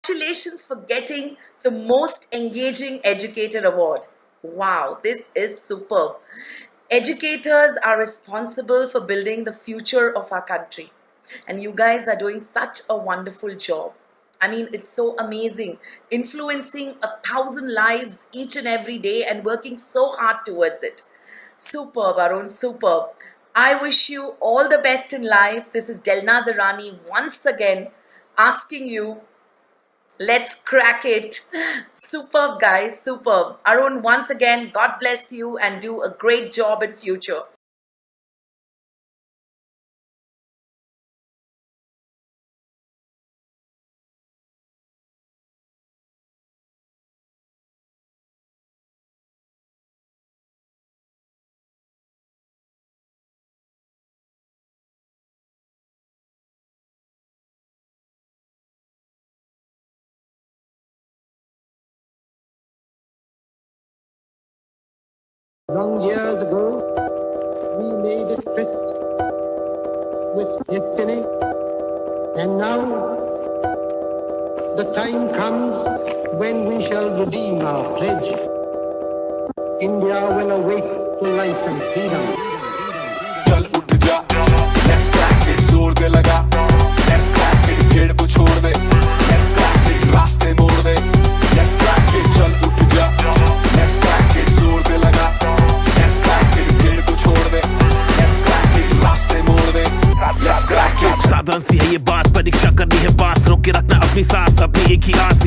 Congratulations for getting the Most Engaging Educator Award. Wow, this is superb. Educators are responsible for building the future of our country, and you guys are doing such a wonderful job. I mean, it's so amazing, influencing 1,000 lives each and every day and working so hard towards it. Superb, Arun, superb. I wish you all the best in life. This is Delna Zarani once again asking you, let's crack it. Superb, guys, superb. Arun, once again, God bless you and do a great job in future. Long years ago, we made a tryst with destiny, and now the time comes when we shall redeem our pledge. India will awake to life and freedom. चल उठ जा, let's crack it, जोर दे लगा, let's crack it, भीड़ को छोड़ दे, let's crack it, रास्ते मोड़ दे, let's crack it, चल उठ जा, let's crack it, जोर दे लगा, let's crack it, भीड़ को छोड़ दे, let's crack it, रास्ते मोड़ दे, let's crack it. साधारण सी है ये बात, परीक्षा करनी है पास, रोक के रखना अपनी सांस, अपनी एक ही आस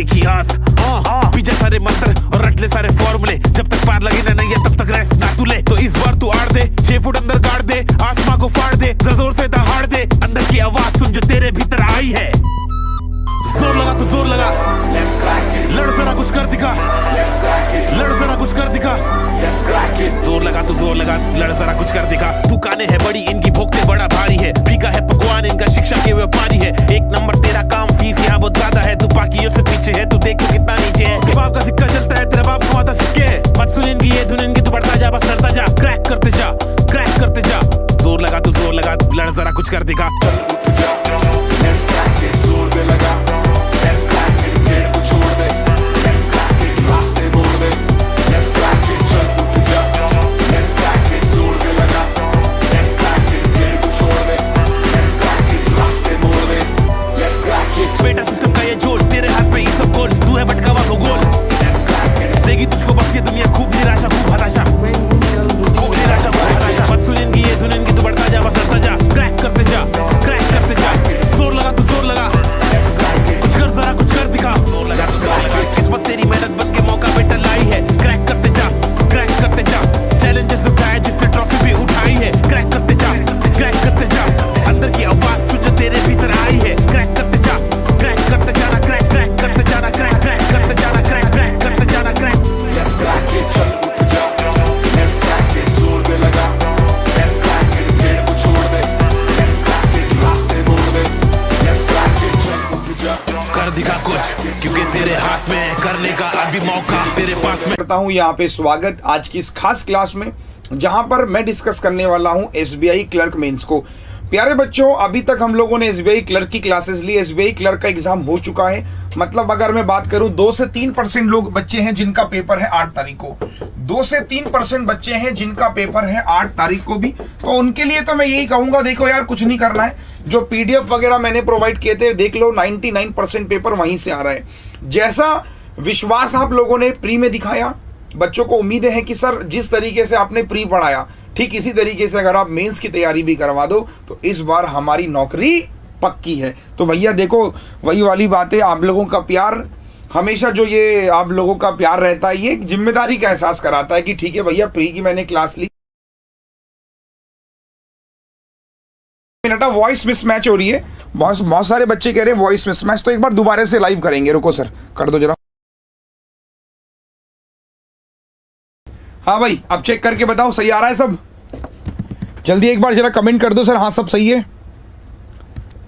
पीछे सारे मंत्र और रट ले सारे फॉर्मूले, जब तक पार लगे ना नहीं है तब तक रेस्ट ना तू ले, तो इस बार तू आड़ दे, 6 फुट अंदर गाड़ दे, आसमां को फाड़ दे, जोर से दहाड़ दे, अंदर की आवाज सुन जो तेरे भीतर आई है, जोर लगा तो जोर लगा, let's crack it, लड़ जरा कुछ कर दिखा, let's crack it, लड़ जरा कुछ कर दिखा, let's crack it, जोर लगा तो जोर लगा, लड़ जरा कुछ कर दिखा, तू काने है बड़ी इनकी भोगते बड़ा भारी है, बिका है पकवान इनका शिक्षा के व्यापारी है, एक नंबर तेरा काम फीस यहाँ बहुत ज्यादा है, तू बाकियों से पीछे है, तू देख तो कितना नीचे है, उसके बाप का सिक्का चलता है, तेरा बाप कमाता सिक्के, मत सुन इनकी ये धुन इनकी, तू बढ़ता जा बस लड़ता जा, क्रैक करते जा, क्रैक करते जा, जोर लगा तो जोर लगा, लड़ जरा कुछ कर दिखा, let's crack it, जोर दे लगा, let's crack it, भीड़ को छोड़ दे, let's crack it, रास्ते मोड़ दे, let's crack it, चल उठ जा, let's crack it, जोर दे लगा, let's crack it, भीड़ को छोड़ दे, let's crack it, रास्ते मोड़ दे, let's crack it. बेटा सिस्टम का ये जोड़, तेरे हाथ पे ये सब गोल, तू है भटका हुआ भूगोल, Let's crack it, देगी तुझको बस ये दुनिया खूब निराशा खूब हताशा, When we shall खूब redeem निराशा खूब हताशा, मत सुन इनकी ये धुन इनकी, तू बढ़ता जा बस लड़ता जा, क्रैक करते जा, क्रैक करते जा, जोर लगा तो जोर लगा, let's crack it, कुछ कर जरा कुछ कर दिखा, जोर लगा तो जोर लगा, किस्मत तेरी मेहनत बन के मौका बेटा लाई है, क्रैक करते जा, क्रैक करते जा, चैलेंजेस उठाए जिससे ट्रॉफी भी उठाई है, क्रैक करते जा, क्रैक करते जा, अंदर की आवाज सुन जो तेरे भीतर आई है, क्रैक करते जा, क्रैक करते जाना, क्रैक क्रैक करते जाना, क्रैक क्रैक करते जाना, क्रैक क्रैक करते जाना, क्रैक, let's crack it, चल उठ जा, let's crack it, जोर दे लगा, let's crack it, भीड़ को छोड़ दे, let's crack it, रास्ते मोड़ दे, let's crack it, चल उठ जा, कर दिखा कुछ, क्योंकि तेरे हाथ में है करने का अभी मौका तेरे पास में। करता हूं यहाँ पे स्वागत आज की इस खास क्लास में, जहां पर मैं डिस्कस करने वाला हूं एसबीआई क्लर्क मेंस को। प्यारे बच्चों, अभी तक हम लोगों ने एसबीआई क्लर्क की क्लासेस ली, एसबीआई क्लर्क का एग्जाम हो चुका है, मतलब अगर मैं बात करूं 2 से 3% लोग बच्चे हैं जिनका पेपर है 8 तारीख को, 2 से 3% बच्चे हैं जिनका पेपर है 8 तारीख को भी, तो उनके लिए तो मैं यही कहूंगा, देखो यार कुछ नहीं करना है, जो पीडीएफ वगैरह मैंने प्रोवाइड किए थे देख लो, 99% पेपर वहीं से आ रहा है। जैसा विश्वास आप लोगों ने प्री में दिखाया, बच्चों को उम्मीद है कि सर जिस तरीके से आपने प्री पढ़ाया ठीक इसी तरीके से अगर आप मेंस की तैयारी भी करवा दो तो इस बार हमारी नौकरी पक्की है। तो भैया देखो वही वाली बात है, आप लोगों का प्यार हमेशा, जो ये आप लोगों का प्यार रहता है ये एक जिम्मेदारी का एहसास कराता है कि ठीक है भैया प्री की मैंने क्लास ली। मिनट वॉइस मिसमैच हो रही है, बहुत सारे बच्चे कह रहे हैं वॉइस मिसमैच, तो एक बार दोबारा से लाइव करेंगे, रुको सर कर दो जरा। हाँ भाई अब चेक करके बताओ सही आ रहा है सब, जल्दी एक बार जरा कमेंट कर दो सर हाँ सब सही है।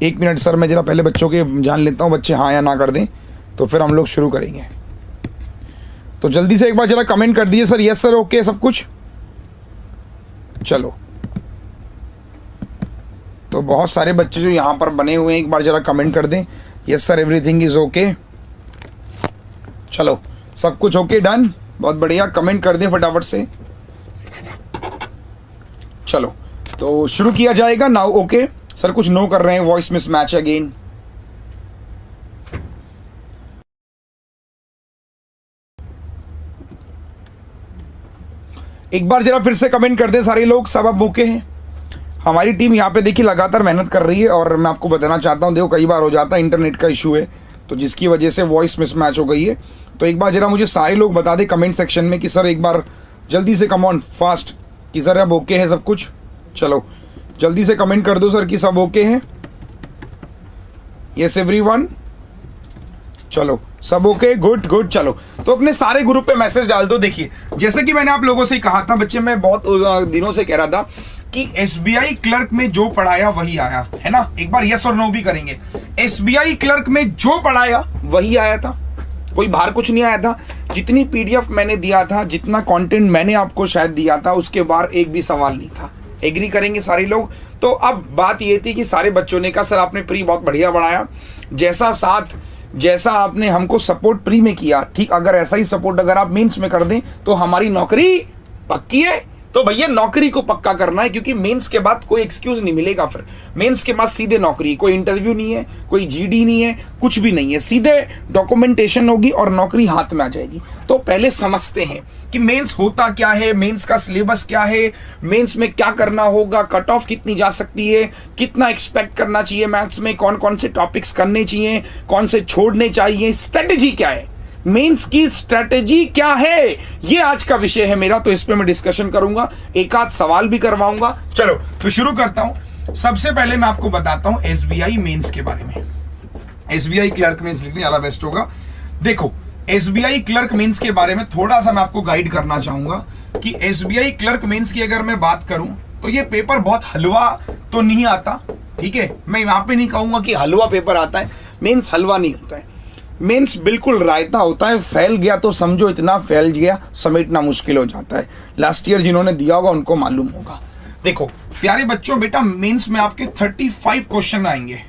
1 मिनट सर मैं जरा पहले बच्चों के जान लेता हूँ, बच्चे हाँ या ना कर दें तो फिर हम लोग शुरू करेंगे। तो जल्दी से एक बार जरा कमेंट कर दिए सर, यस सर ओके सब कुछ, चलो। तो बहुत सारे बच्चे जो यहाँ पर बने हुए हैं एक बार जरा कमेंट कर दें, yes sir everything is okay, चलो सब कुछ ओके, डन, बहुत बढ़िया, कमेंट कर दें फटाफट से। चलो तो शुरू किया जाएगा नाउ। ओके सर कुछ नो कर रहे हैं, वॉइस मिसमैच अगेन। एक बार जरा फिर से कमेंट कर दें सारे लोग, सब अब ओके हैं। हमारी टीम यहाँ पे देखिए लगातार मेहनत कर रही है, और मैं आपको बताना चाहता हूँ, देखो कई बार हो जाता है इंटरनेट का इशू है, तो जिसकी वजह से वॉइस मिसमैच हो गई है। तो एक बार जरा मुझे सारे लोग बता दें कमेंट सेक्शन में कि सर एक बार जल्दी से कम ऑन फास्ट कि सर अब ओके है सब कुछ। चलो जल्दी से कमेंट कर दो सर कि सब ओके हैं। यस एवरीवन, चलो सब ओके, गुड गुड। चलो तो अपने सारे ग्रुप पे मैसेज डाल दो। देखिए जैसे कि मैंने आप लोगों से कहा था बच्चे, मैं बहुत दिनों से कह रहा था कि एसबीआई क्लर्क में जो पढ़ाया वही आया, है ना। एक बार यस और नो भी करेंगे। एसबीआई क्लर्क में जो पढ़ाया वही आया था, कोई बाहर कुछ नहीं आया था। जितनी पीडीएफ मैंने दिया था, जितना कंटेंट मैंने आपको शायद दिया था, उसके बाहर एक भी सवाल नहीं था। एग्री करेंगे सारे लोग। तो अब बात ये थी कि सारे बच्चों ने कहा सर आपने प्री बहुत बढ़िया बढ़ाया, जैसा आपने हमको सपोर्ट प्री में किया, ठीक अगर ऐसा ही सपोर्ट अगर आप मेंस में कर दें तो हमारी नौकरी पक्की है। तो भैया नौकरी को पक्का करना है, क्योंकि मेंस के बाद कोई एक्सक्यूज नहीं मिलेगा। फिर मेंस के बाद सीधे नौकरी, कोई इंटरव्यू नहीं है, कोई जीडी नहीं है, कुछ भी नहीं है, सीधे डॉक्यूमेंटेशन होगी और नौकरी हाथ में आ जाएगी। तो पहले समझते हैं कि मेंस होता क्या है, मेंस का सिलेबस क्या है, मेंस में क्या करना होगा, कट ऑफ कितनी जा सकती है, कितना एक्सपेक्ट करना चाहिए मैथ्स में, कौन कौन से टॉपिक्स करने चाहिए, कौन से छोड़ने चाहिए, स्ट्रेटेजी क्या है, मेंस की स्ट्रेटेजी क्या है, ये आज का विषय है मेरा। तो इस पे मैं डिस्कशन करूंगा, एक आध सवाल भी करवाऊंगा। चलो तो शुरू करता हूं। सबसे पहले मैं आपको बताता हूं एसबीआई मेंस के बारे में। एसबीआई क्लर्क मेंस लिखने ज्यादा बेस्ट होगा। देखो एसबीआई क्लर्क मेंस के बारे में थोड़ा सा मैं आपको गाइड करना चाहूंगा कि एसबीआई क्लर्क मेंस की अगर मैं बात करूं तो ये पेपर बहुत हलवा तो नहीं आता, ठीक है। मैं यहां पे नहीं कहूंगा कि हलवा पेपर आता है, मेंस हलवा नहीं होता है। मेंस बिल्कुल रायता होता है, फैल गया तो समझो इतना फैल गया, समेटना मुश्किल हो जाता है। लास्ट ईयर जिन्होंने दिया होगा उनको मालूम होगा। देखो प्यारे बच्चों, बेटा मेंस में आपके 35 क्वेश्चन आएंगे।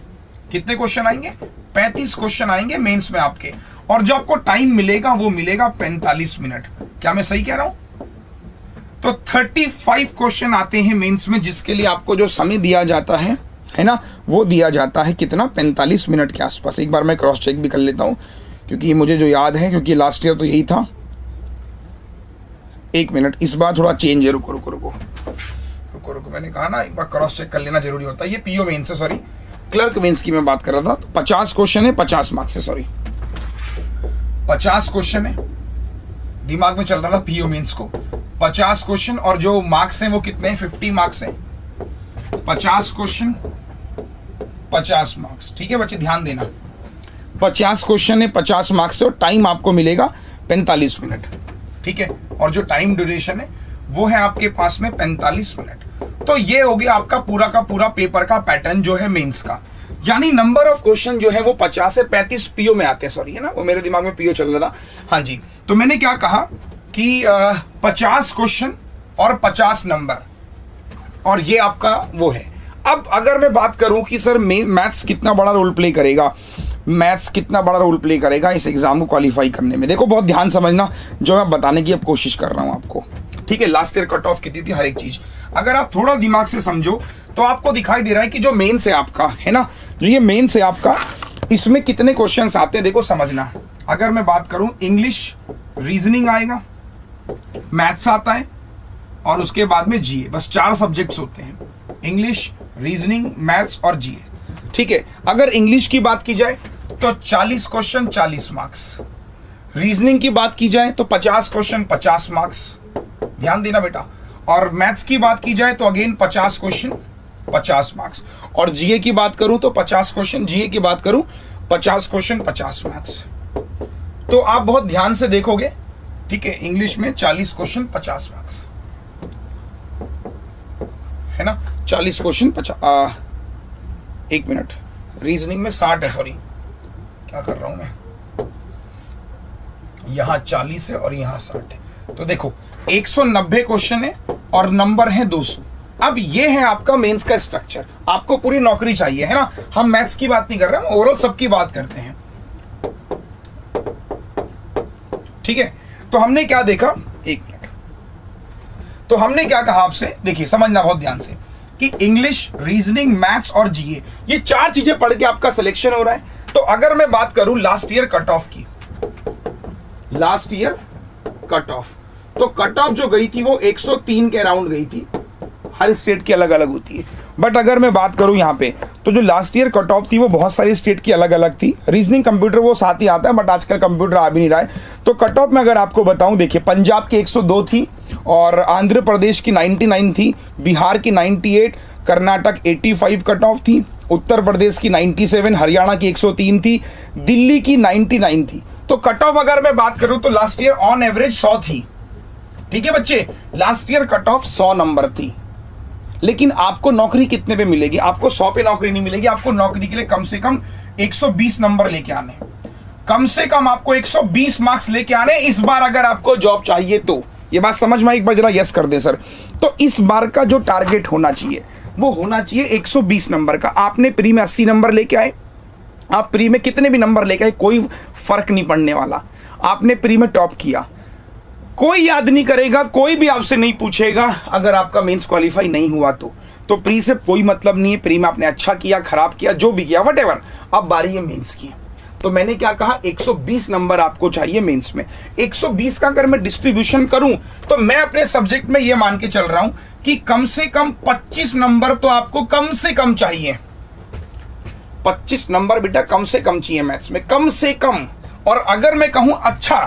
कितने क्वेश्चन आएंगे? 35 क्वेश्चन आएंगे मेंस में आपके, और जो आपको टाइम मिलेगा वो मिलेगा 45 मिनट। क्या मैं सही कह रहा हूं? तो 35 क्वेश्चन आते हैं मेंस में, जिसके लिए आपको जो समय दिया जाता है ना, वो दिया जाता है कितना? 45 मिनट के आसपास। एक बार मैं क्रॉस चेक भी कर लेता हूं, क्योंकि मुझे जो याद है, क्योंकि लास्ट ईयर तो यही था। एक मिनट, इस बार थोड़ा चेंज है। रुको, मैंने कहा ना एक बार क्रॉस चेक कर लेना जरूरी होता है। ये पीओ मेंस है, सॉरी क्लर्क मेंस की मैं बात कर रहा था। तो 50 क्वेश्चन है, 50 मार्क्स है, सॉरी 50 क्वेश्चन है, दिमाग में चल रहा था पीओ मेंस को। 50 क्वेश्चन, और जो मार्क्स हैं वो कितने हैं? 50 मार्क्स हैं। 50 क्वेश्चन 50 मार्क्स, ठीक है बच्चे ध्यान देना। 50 क्वेश्चन है, 50 मार्क्स है, और टाइम आपको मिलेगा 45 मिनट, ठीक है। और जो टाइम ड्यूरेशन है वो है आपके पास में 45 मिनट। तो ये हो गया आपका पूरा का पूरा पेपर का पैटर्न जो है मेंस का। यानी नंबर ऑफ क्वेश्चन जो है वो 50 से 35 पीओ में आते हैं, सॉरी है ना, वो मेरे दिमाग में पीओ चल रहा था। हाँ जी, तो मैंने क्या कहा कि 50 क्वेश्चन और 50 नंबर, और ये आपका वो है। अब अगर मैं बात करूं कि सर मैथ्स कितना बड़ा रोल प्ले करेगा, मैथ्स कितना बड़ा रोल प्ले करेगा इस एग्जाम को क्वालिफाई करने में, देखो बहुत ध्यान समझना जो मैं बताने की अब कोशिश कर रहा हूं आपको, ठीक है। लास्ट ईयर कट ऑफ कितनी थी, हर एक चीज अगर आप थोड़ा दिमाग से समझो तो आपको दिखाई दे रहा है कि जो मेंस है आपका, है ना, जो ये मेंस है आपका, इसमें कितने क्वेश्चंस आते हैं देखो समझना। अगर मैं बात करूं, इंग्लिश, रीजनिंग आएगा, मैथ्स आता है, और उसके बाद में जीए। बस 4 सब्जेक्ट्स होते हैं, इंग्लिश, रीजनिंग, मैथ्स और जीए, ठीक है। अगर इंग्लिश की बात की जाए तो 40 क्वेश्चन 40 मार्क्स, रीजनिंग की बात की जाए तो 50 क्वेश्चन 50 मार्क्स, ध्यान देना बेटा। और मैथ्स की बात की जाए तो अगेन 50 क्वेश्चन 50 मार्क्स, और जीए की बात करूं तो 50 क्वेश्चन, जीए की बात करूं 50 क्वेश्चन 50 मार्क्स। तो आप बहुत ध्यान से देखोगे, ठीक है। इंग्लिश में 40 क्वेश्चन 50 मार्क्स, है ना, 40 क्वेश्चन 50। एक मिनट, रीजनिंग में 60 है, सॉरी क्या कर रहा हूं मैं, यहां 40 है और यहां 60 है। तो देखो 190 क्वेश्चन है और नंबर है 200। अब ये है आपका मेंस का स्ट्रक्चर। आपको पूरी नौकरी चाहिए, है ना, हम मैथ्स की बात नहीं कर रहे हैं, ओवरऑल सबकी बात करते हैं। ठीक है, तो हमने क्या देखा, एक मिनट, तो हमने क्या कहा आपसे, देखिए समझना बहुत ध्यान से कि इंग्लिश, रीजनिंग, मैथ्स और जीए, ये 4 चीजें पढ़ के आपका सिलेक्शन हो रहा है। तो अगर मैं बात करूं लास्ट ईयर कट ऑफ की, लास्ट ईयर कट ऑफ, तो कट ऑफ जो गई थी वो 103 के अराउंड गई थी, हर स्टेट की अलग अलग होती है। बट अगर मैं बात करूं यहाँ पे, तो जो लास्ट ईयर कट ऑफ थी वो बहुत सारी स्टेट की अलग अलग थी। रीजनिंग कंप्यूटर वो साथ ही आता है, बट आजकल कंप्यूटर आ भी नहीं रहा है। तो कट ऑफ में अगर आपको बताऊं, देखिए पंजाब की 102 थी, और आंध्र प्रदेश की 99 थी, बिहार की 98, कर्नाटक 85 कट ऑफ थी, उत्तर प्रदेश की 97, हरियाणा की 103 थी, दिल्ली की 99 थी। तो कट ऑफ अगर मैं बात करूं तो लास्ट ईयर ऑन एवरेज 100 थी। ठीक है बच्चे, last year cut off 100 number थी। लेकिन आपको नौकरी कितने पे मिलेगी? आपको 100 पे नौकरी नहीं मिलेगी, आपको नौकरी के लिए कम से कम 120 नंबर लेके आने, कम से कम आपको 120 मार्क्स लेके आने इस बार, अगर आपको जॉब चाहिए तो। ये बात समझ में, एक बार जरा यस कर दे सर। तो इस बार का जो टारगेट होना चाहिए वो होना चाहिए 120 नंबर का। आपने प्री में 80 नंबर लेके आए, आप प्री में कितने भी नंबर लेके आए, कोई फर्क नहीं पड़ने वाला। आपने प्री में टॉप किया, कोई याद नहीं करेगा, कोई भी आपसे नहीं पूछेगा अगर आपका मेंस क्वालिफाई नहीं हुआ तो प्री से कोई मतलब नहीं है। प्री में आपने अच्छा किया, खराब किया, जो भी किया, व्हाटएवर, अब बारी है मेंस की। तो मैंने क्या कहा, 120 नंबर आपको चाहिए मेंस में। 120 का अगर मैं डिस्ट्रीब्यूशन करूं तो मैं अपने सब्जेक्ट में ये मान के चल रहा हूं कि कम से कम 25 नंबर तो आपको कम से कम चाहिए। 25 नंबर बेटा कम से कम चाहिए मैथ्स में, कम से कम। और अगर मैं कहूं अच्छा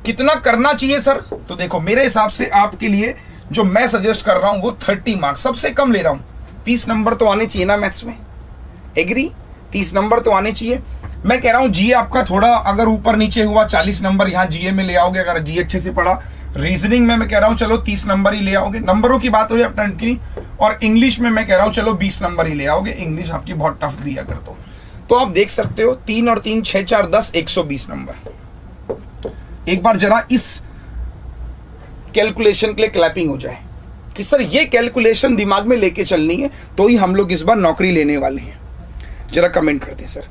कितना करना चाहिए सर, तो देखो मेरे हिसाब से आपके लिए जो मैं सजेस्ट कर रहा हूं वो 30 मार्क्स सबसे कम ले रहा हूं। 30 नंबर तो आने चाहिए ना मैथ्स में, एग्री? 30 नंबर तो आने चाहिए। मैं कह रहा हूं जीए आपका थोड़ा अगर ऊपर नीचे हुआ 40 नंबर यहां जीए में ले आओगे, अगर जीए अच्छे से पढ़ा। रीजनिंग में मैं कह रहा हूं चलो 30 नंबर ही ले आओगे, नंबरों की बात हो रही है अपना की। और इंग्लिश में मैं कह रहा हूं चलो 20 नंबर ही ले आओगे, इंग्लिश आपकी बहुत टफ भी है अगर तो आप देख सकते हो 3 और 3 6 4 10 120 नंबर। एक बार जरा इस कैलकुलेशन के लिए क्लैपिंग हो जाए कि सर ये कैलकुलेशन दिमाग में लेके चलनी है तो ही हम लोग इस बार नौकरी लेने वाले हैं। जरा कमेंट कर दे सर।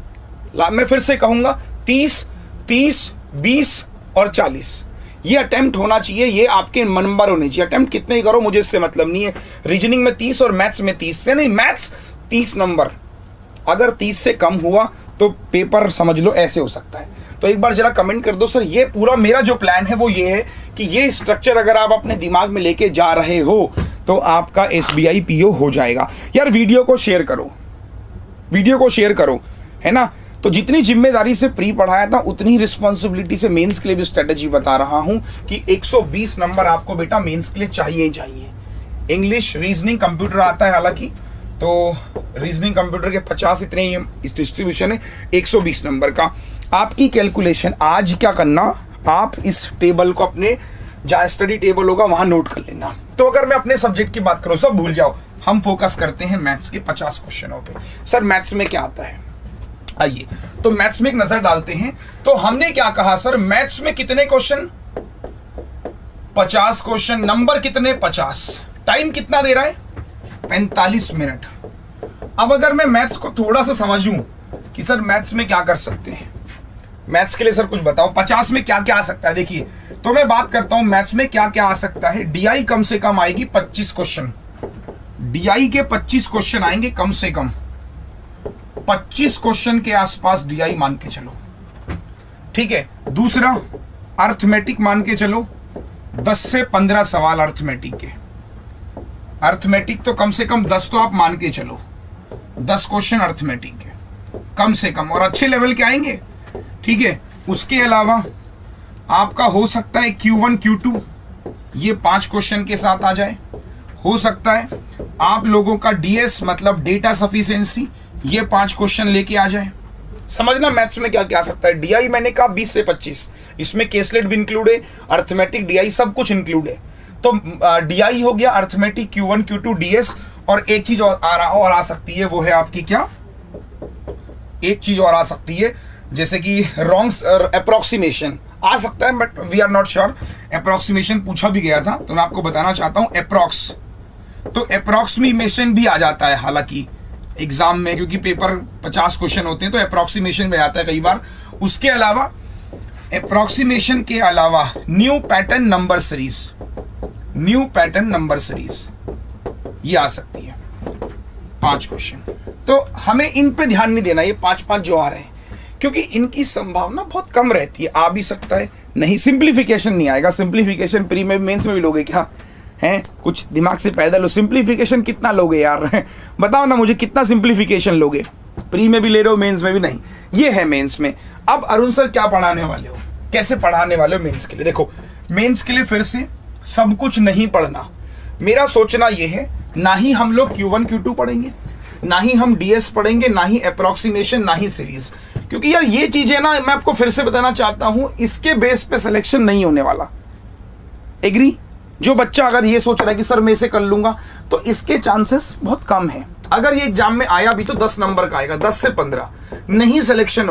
मैं फिर से कहूंगा 30, 30, 20 और 40 ये अटेम्प्ट होना चाहिए, ये आपके नंबर होने चाहिए। अटेम्प्ट कितने ही करो मुझे इससे मतलब नहीं है। रीजनिंग में 30 और मैथ्स में 30, नहीं मैथ्स 30 नंबर, अगर 30 से कम हुआ तो पेपर समझ लो ऐसे हो सकता है। तो एक बार जरा कमेंट कर दो सर, ये पूरा मेरा जो प्लान है वो ये है कि ये स्ट्रक्चर अगर आप अपने दिमाग में लेके जा रहे हो तो आपका SBI PO हो जाएगा। यार वीडियो को शेयर करो, वीडियो को शेयर करो, है ना। तो जितनी जिम्मेदारी से प्री पढ़ाया था उतनी ही रिस्पॉन्सिबिलिटी से मेंस के लिए भी स्ट्रेटेजी बता रहा हूं कि 120 नंबर आपको बेटा मेंस के लिए चाहिए ही चाहिए। इंग्लिश, रीजनिंग, कंप्यूटर आता है हालांकि, तो रीजनिंग कंप्यूटर के 50 इतने ही इस डिस्ट्रीब्यूशन है 120 नंबर का। आपकी कैलकुलेशन आज क्या करना, आप इस टेबल को अपने जहाँ स्टडी टेबल होगा वहां नोट कर लेना। तो अगर मैं अपने सब्जेक्ट की बात करूं, सब भूल जाओ, हम फोकस करते हैं मैथ्स के 50 क्वेश्चनों पे। सर मैथ्स में क्या आता है, आइए तो मैथ्स में एक नजर डालते हैं। तो हमने क्या कहा सर, मैथ्स में कितने क्वेश्चन, 50 क्वेश्चन, नंबर कितने 50, टाइम कितना दे रहा है 45 मिनट। अब अगर मैं मैथ्स को थोड़ा सा समझूं कि सर मैथ्स में क्या कर सकते हैं, मैथ्स के लिए सर कुछ बताओ, 50 में क्या क्या आ सकता है। देखिए तो मैं बात करता हूं मैथ्स में क्या क्या आ सकता है। DI कम से कम आएगी 25 क्वेश्चन, DI के 25 क्वेश्चन आएंगे कम से कम, 25 क्वेश्चन के आसपास DI मान के चलो, ठीक है। दूसरा अर्थमेटिक मान के चलो, 10 से 15 सवाल अर्थमेटिक के, अर्थमेटिक तो कम से कम 10 तो आप मान के चलो, 10 क्वेश्चन अर्थमेटिक के कम से कम, और अच्छे लेवल के आएंगे, ठीक है। उसके अलावा आपका हो सकता है Q1 Q2 ये 5 क्वेश्चन के साथ आ जाए, हो सकता है आप लोगों का DS मतलब डेटा सफिशिएंसी ये 5 क्वेश्चन लेके आ जाए। समझना मैथ्स में क्या क्या आ सकता है। DI मैंने कहा 20 से 25, इसमें केसलेट भी इंक्लूड है, अर्थमेटिक DI सब कुछ इंक्लूड है। तो DI हो गया, अर्थमेटिक Q1 Q2 DS, और एक चीज और आ सकती है, वो है आपकी क्या, एक चीज और आ सकती है जैसे कि रॉन्ग अप्रोक्सीमेशन आ सकता है, but we are not sure. Approximation पूछा भी गया था तो मैं आपको बताना चाहता हूं अप्रोक्स, तो अप्रोक्सीमेशन भी आ जाता है हालांकि एग्जाम में, क्योंकि पेपर 50 क्वेश्चन होते हैं तो अप्रोक्सीमेशन में आता है कई बार। उसके अलावा अप्रोक्सीमेशन के अलावा न्यू पैटर्न नंबर सीरीज ये आ सकती है। 5 क्वेश्चन, तो हमें इन पे ध्यान नहीं देना, ये 5 जो आ रहे हैं, क्योंकि इनकी संभावना बहुत कम रहती है। आ भी सकता है, नहीं, सिंप्लीफिकेशन नहीं आएगा। सिंप्लीफिकेशन प्री में मेंस में भी लोगे क्या हैं? कुछ दिमाग से पैदल हो। सिंप्लीफिकेशन कितना लोगे यार? बताओ ना मुझे, कितना सिंप्लीफिकेशन लोगे? प्री में भी ले रहे हो, मेंस में भी नहीं। ये है मेंस में। अब अरुण सर क्या पढ़ाने वाले हो, कैसे पढ़ाने वाले हो मेंस के लिए? देखो, मेंस के लिए फिर से सब कुछ नहीं पढ़ना। मेरा सोचना ये है, ना ही हम लोग Q1 Q2 पढ़ेंगे, ना ही हम DS पढ़ेंगे, ना ही अप्रोक्सीमेशन, ना ही सीरीज, क्योंकि यार ये चीजें ना, मैं आपको फिर से बताना चाहता हूं, इसके बेस पे सिलेक्शन नहीं होने वाला। एग्री? जो बच्चा अगर ये सोच रहा है कि सर मैं इसे कर लूंगा, तो इसके चांसेस बहुत कम है। अगर ये एग्जाम में आया भी तो 10 नंबर का आएगा, 10 से 15 नहीं सिलेक्शन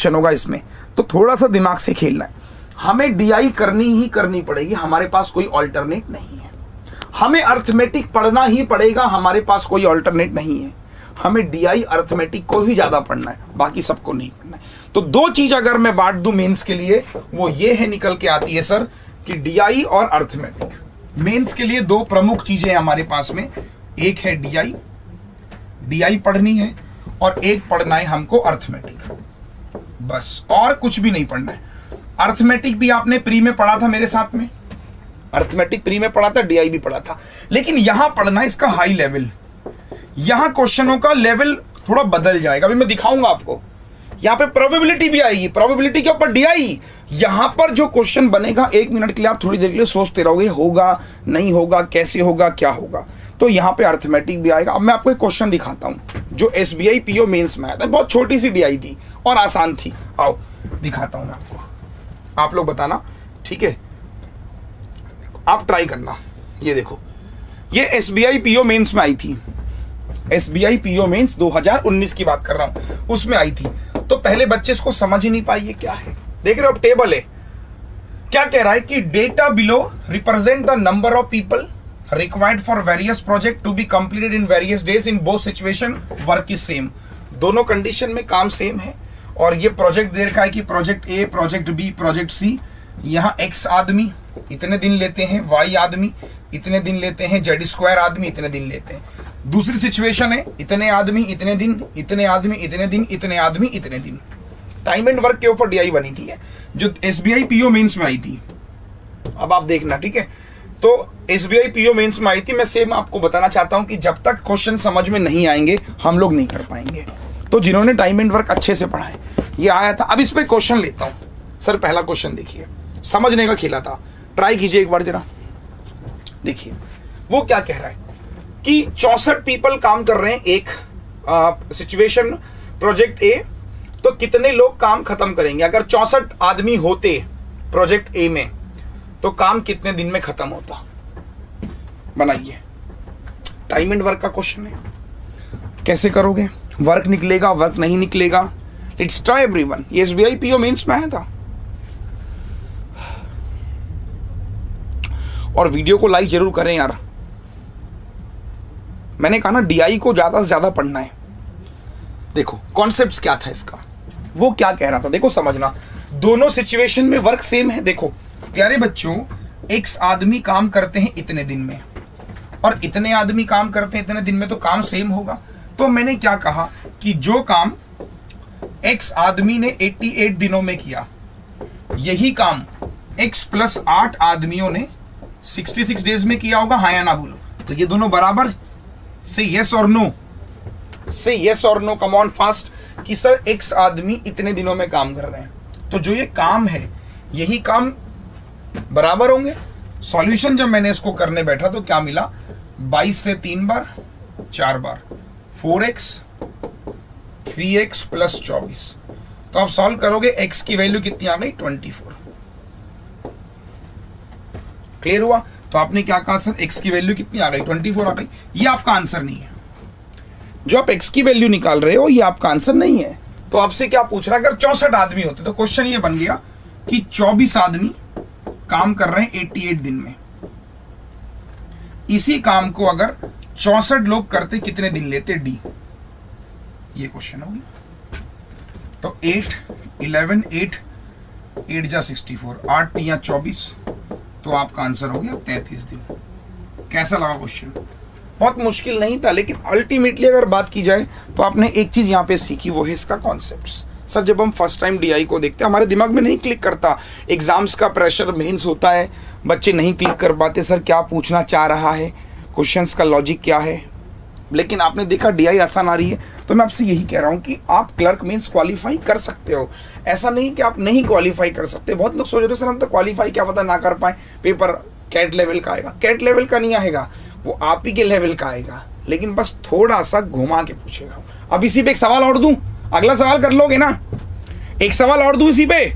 होगा इसमें। तो थोड़ा सा दिमाग से खेलना है। हमें DI करनी ही करनी पड़ेगी, हमारे पास कोई ऑल्टरनेट नहीं है। हमें अर्थमेटिक पढ़ना ही पड़ेगा, हमारे पास कोई ऑल्टरनेट नहीं है। हमें DI अर्थमेटिक को ही ज्यादा पढ़ना है, बाकी सबको नहीं पढ़ना है। तो 2 चीज अगर मैं बांट दूं मेंस के लिए, वो ये है, निकल के आती है सर, कि DI और अर्थमेटिक। मेंस के लिए 2 प्रमुख चीजें हैं हमारे पास में। एक है DI पढ़नी है, और एक पढ़ना है हमको अर्थमेटिक, बस, और कुछ भी नहीं पढ़ना है। अर्थमेटिक भी आपने प्री में पढ़ा था मेरे साथ में, अर्थमेटिक प्री में पढ़ा था, DI भी पढ़ा था, लेकिन यहां पढ़ना है इसका हाई लेवल। यहां क्वेश्चनों का लेवल थोड़ा बदल जाएगा, अभी मैं दिखाऊंगा आपको। यहां पे प्रोबेबिलिटी भी आएगी, प्रोबेबिलिटी के ऊपर DI। यहां पर जो क्वेश्चन बनेगा, 1 मिनट के लिए आप थोड़ी देर के लिए सोचते रहोगे, होगा नहीं होगा, कैसे होगा, क्या होगा। तो यहां पे अर्थमेटिक भी आएगा। अब मैं आपको एक क्वेश्चन दिखाता हूं जो SBI PO मेंस में आया था, बहुत छोटी सी DI थी और आसान थी। आओ दिखाता हूं मैं आपको, आप लोग बताना, ठीक है? आप ट्राई करना। ये देखो, ये SBI PO मेंस में आई थी। SBI PO मेंस 2019 की बात कर रहा हूं, उसमें आई थी। तो पहले बच्चे इसको समझ ही नहीं पाए ये क्या है। देख रहे हो, अब टेबल है, क्या कह रहा है कि data below represent the number of people required for various project to be completed in various days in both situation, work is same. दोनों कंडीशन में काम सेम है। और ये प्रोजेक्ट दे रखा है कि project A, project B, project C, यहाँ X आदमी इतने दिन लेते हैं, Y आदमी इतने दिन लेते हैं, Z² आदमी इतने दिन लेते हैं। दूसरी सिचुएशन है, इतने आदमी इतने दिन, इतने आदमी इतने दिन, इतने आदमी इतने दिन। टाइम एंड वर्क के ऊपर DI बनी थी, जो SBI PO मेंस में आई थी। अब आप देखना, ठीक है? तो SBI PO मेंस में आई थी। मैं सेम आपको बताना चाहता हूं कि जब तक क्वेश्चन समझ में नहीं आएंगे, हम लोग नहीं कर पाएंगे। तो जिन्होंने टाइम एंड वर्क अच्छे से पढ़ा है, ये आया था। अब इस पे क्वेश्चन लेता हूं। सर पहला क्वेश्चन देखिए, समझने का खेला था, ट्राई कीजिए एक बार जरा। देखिए वो क्या कह रहा है कि 64 पीपल काम कर रहे हैं एक सिचुएशन प्रोजेक्ट A, तो कितने लोग काम खत्म करेंगे? अगर 64 आदमी होते प्रोजेक्ट A में, तो काम कितने दिन में खत्म होता? बनाइए। टाइम एंड वर्क का क्वेश्चन है, कैसे करोगे? वर्क निकलेगा, वर्क नहीं निकलेगा? Let's try everyone. ये SBI PO मेंस में आया था। और वीडियो को लाइक जरूर करें यार। मैंने कहा ना, DI को ज्यादा से ज्यादा पढ़ना है। देखो कॉन्सेप्ट क्या था इसका, वो क्या कह रहा था, देखो समझना। दोनों सिचुएशन में वर्क सेम है। देखो प्यारे बच्चों, X आदमी काम करते हैं इतने दिन में, और इतने आदमी काम करते हैं इतने दिन में, तो काम सेम होगा। तो मैंने क्या कहा कि जो काम X आदमी ने 88 दिनों में किया, यही काम X + 8 आदमियों ने 66 डेज में किया होगा। हाँ या ना बोलो? तो ये दोनों बराबर। से यस और नो, से यस और नो, कम ऑन फास्ट, कि सर X आदमी इतने दिनों में काम कर रहे हैं, तो जो ये काम है यही काम बराबर होंगे। सॉल्यूशन जब मैंने इसको करने बैठा तो क्या मिला? 22 से 3 बार 4 बार, 4x 3x + 24। तो आप सॉल्व करोगे, x की वैल्यू कितनी आ गई? 24। क्लियर हुआ? तो आपने क्या कहा सर, x की वैल्यू कितनी आ गई? 24 आ गई। ये आपका आंसर नहीं है। जो आप x की वैल्यू निकाल रहे हो, ये आपका आंसर नहीं है। तो आपसे क्या पूछ रहा है? अगर 64 आदमी होते, तो क्वेश्चन ये बन गया कि 24 आदमी काम कर रहे हैं 88 दिन में। इसी काम को अगर 64 लोग करते, कितने दिन लेते? D। ये क्वेश्चन होगी। तो 8 11 8 जा 64, 8 3 24, तो आपका आंसर हो गया 33 दिन। कैसा लगा क्वेश्चन? बहुत मुश्किल नहीं था, लेकिन अल्टीमेटली अगर बात की जाए तो आपने एक चीज़ यहाँ पे सीखी, वो है इसका कॉन्सेप्ट्स। सर जब हम फर्स्ट टाइम DI को देखते हैं हमारे दिमाग में नहीं क्लिक करता, एग्जाम्स का प्रेशर, मेंस होता है, बच्चे नहीं क्लिक कर पाते सर क्या पूछना चाह रहा है, क्वेश्चंस का लॉजिक क्या है। लेकिन आपने देखा DI आसान आ रही है, तो मैं आपसे यही कह रहा हूँ कि आप क्लर्क मेंस क्वालिफाई कर सकते हो। ऐसा नहीं कि आप नहीं क्वालिफाई कर सकते। बहुत लोग सोच रहे हो सर हम तो क्वालिफाई क्या पता ना कर पाए, पेपर कैट लेवल का आएगा। कैट लेवल का नहीं आएगा, वो आप ही के लेवल का आएगा, लेकिन बस थोड़ा सा घुमा के पूछेगा। अब इसी पे एक सवाल और दूं, अगला सवाल कर लोगे ना? एक सवाल और दूं इसी पे?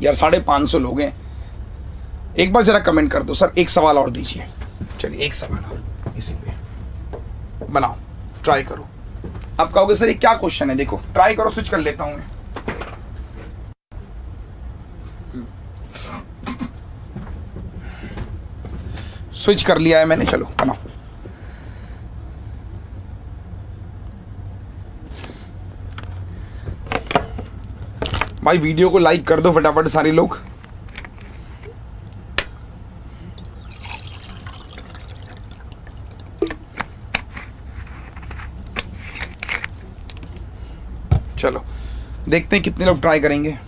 यार 550 लोग हैं, एक बार जरा कमेंट कर दो सर एक सवाल और दीजिए। चलिए एक सवाल और इसी पे बनाओ, ट्राई करो। अब कहोगे सर ये क्या क्वेश्चन है, देखो ट्राई करो, स्विच कर लेता हूं मैं। स्विच कर लिया है मैंने, चलो बनाओ। भाई वीडियो को लाइक कर दो फटाफट सारे लोग। चलो देखते हैं कितने लोग ट्राई करेंगे।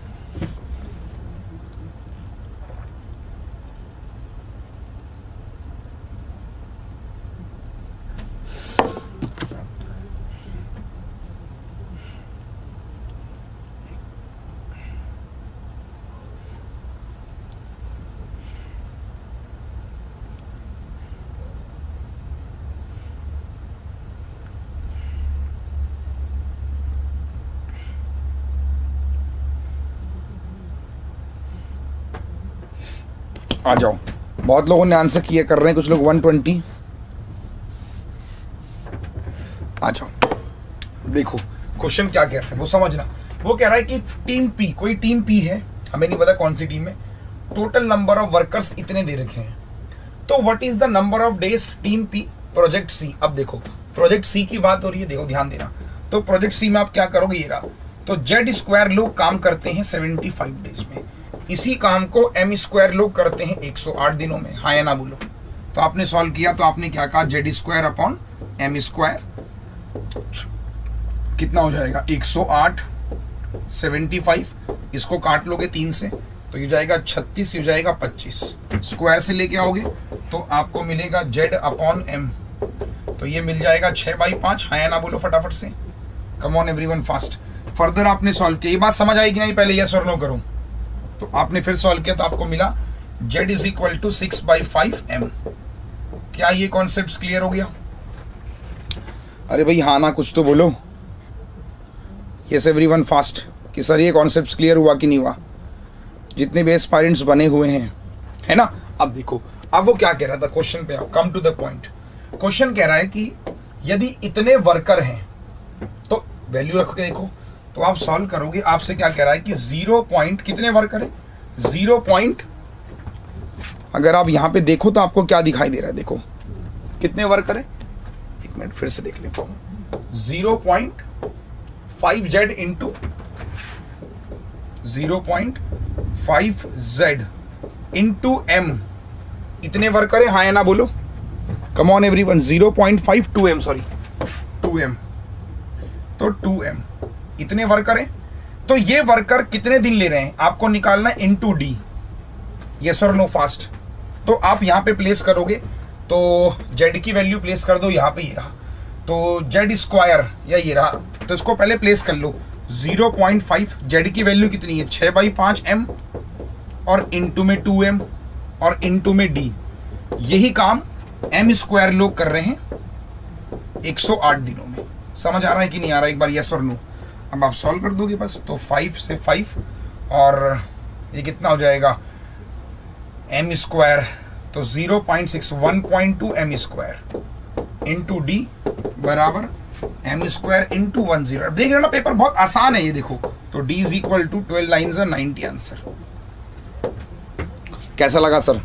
आ जाओ, बहुत लोगों ने आंसर किया कर रहे हैं, कुछ लोग 120। आ जाओ, देखो क्वेश्चन क्या कह रहा है वो समझना। वो कह रहा है कि टीम P, कोई टीम P है, हमें नहीं पता कौन सी टीम है, टोटल नंबर ऑफ वर्कर्स इतने दे रखे हैं, तो what is the number of days team P project C। अब देखो प्रोजेक्ट C की बात हो रही है, देखो ध्यान देना। तो प्रोजेक्ट C में आप क्या करोगे, ये रहा, तो Z² लोग काम करते हैं 75 डेज में, इसी काम को M² लोग करते हैं 108 दिनों में। हाँ या ना बोलो। तो आपने सॉल्व किया तो आपने क्या कहा, Z² अपॉन M², कितना हो जाएगा 108, 75, इसको काट लोगे 3 से तो ये जाएगा 36, ये जाएगा 25, स्क्वायर से लेके आओगे तो आपको मिलेगा Z अपॉन M, तो ये मिल जाएगा 6/5। हाँ या ना बोलो फटाफट से, come on everyone fast. Further आपने सॉल्व किया, ये बात समझ आई कि नहीं, पहले यस और नो करो। तो आपने फिर सॉल्व किया तो आपको मिला Z = 6/5 M। क्या ये कॉन्सेप्ट क्लियर हो गया? अरे भाई हाँ ना कुछ तो बोलो, यस एवरीवन फास्ट, कि सर ये कॉन्सेप्ट क्लियर हुआ कि नहीं हुआ, जितने भी एस्पायरेंट्स बने हुए हैं, है ना। अब देखो, अब वो क्या कह रहा था, क्वेश्चन पे आओ, come to the point. Question कह रहा है कि यदि इतने वर्कर हैं तो वैल्यू रख के देखो, तो आप सॉल्व करोगे, आपसे क्या कह रहा है कि 0 पॉइंट कितने वर्कर है, 0 पॉइंट, अगर आप यहां पे देखो तो आपको क्या दिखाई दे रहा है, देखो कितने वर्कर है, एक मिनट फिर से देख लेता हूं, 0.5Z into 0.5Z into M, इतने वर्कर है। हाँ या ना बोलो, come on everyone, 0.5 2M, sorry 2M, तो 2M इतने वर्कर हैं। तो ये वर्कर कितने दिन ले रहे हैं आपको निकालना है, इनटू D, यस और नो फास्ट। तो आप यहाँ पे प्लेस करोगे तो Z की वैल्यू प्लेस कर दो, यहाँ पे ये रहा, तो Z² या ये रहा, तो इसको पहले प्लेस कर लो, 0.5, Z की वैल्यू कितनी है 6/5 M, और इनटू में 2M, और इनटू में D। यही काम M² लोग कर रहे हैं 108 दिनों में। समझ आ रहा है कि नहीं आ रहा, एक बार यस और नो। अब आप सॉल्व कर दोगे बस, तो 5 से 5, और ये कितना हो जाएगा M², तो 0.6, 1.2 M² इंटू D बराबर M² इंटू 10। अब देख रहे हो ना, पेपर बहुत आसान है ये, देखो तो D = 12 लाइन्स और 90 आंसर। कैसा लगा सर,